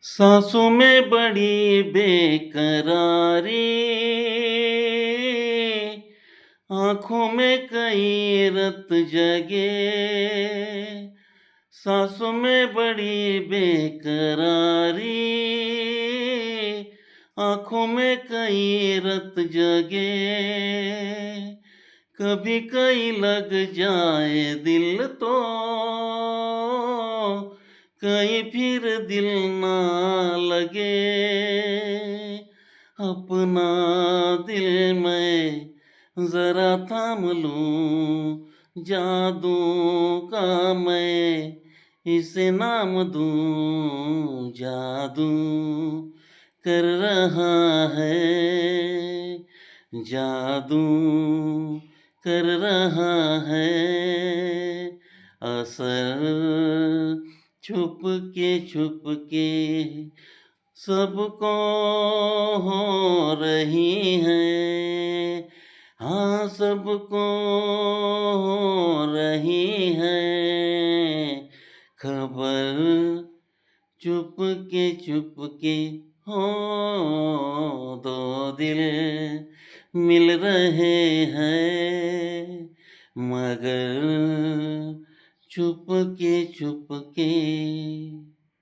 सांसों में बड़ी बेकरारी, आँखों में कई रत जगे। सांसों में बड़ी बेकरारी, आँखों में कई रत जगे। कभी कहीं लग जाए दिल तो कहीं फिर दिल ना लगे। अपना दिल मैं जरा थाम लूं, जादू का मैं इसे नाम दूं। जादू कर रहा है, जादू कर रहा है असर। छुप के सबको हो रही है। हाँ, सबको हो रही है खबर। चुप के हो दो दिल मिल रहे हैं, मगर चुप के